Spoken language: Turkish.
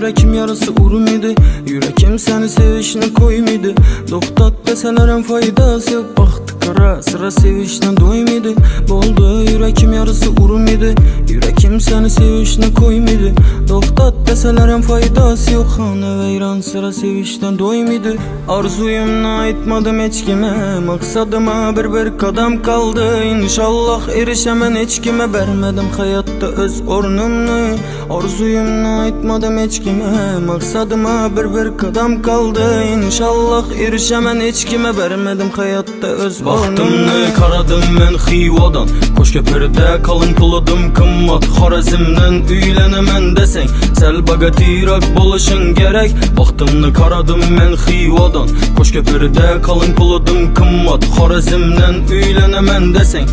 yürekim yarısı urum idi. Yürekim seni sevişine koymuydu. Doktat deselerim faydası yok. Baktı kara sıra sevişine doymuydu. Boldu yürekim yarısı urum idi. Yürekim seni sevişine koymuydu. Doktat deselerim faydası yok. Hane veyran sıra sevişten doymuydu. Arzuyumla aytmadım hiç kime. Maksadıma bir kadam kaldı. İnşallah erişemen hiç kime. Vermedim hayatta öz ornumnu. Arzuyumla aytmadım hiç kime. Maksadıma bir kadam kaldı. İnşallah erişemen hiç kime. Vermedim hayatta öz ornumnu. Baktımni karadım men Xivadan. Qo'shko'pirda kalın puladım qimmat. Xorazmdan uylenemen deseng sel bagatirak bo'lishing gerek. Baktımni karadım men Xivadan. Qo'shko'pirda kalın puladım qimmat. Xorazmdan uylenemen deseng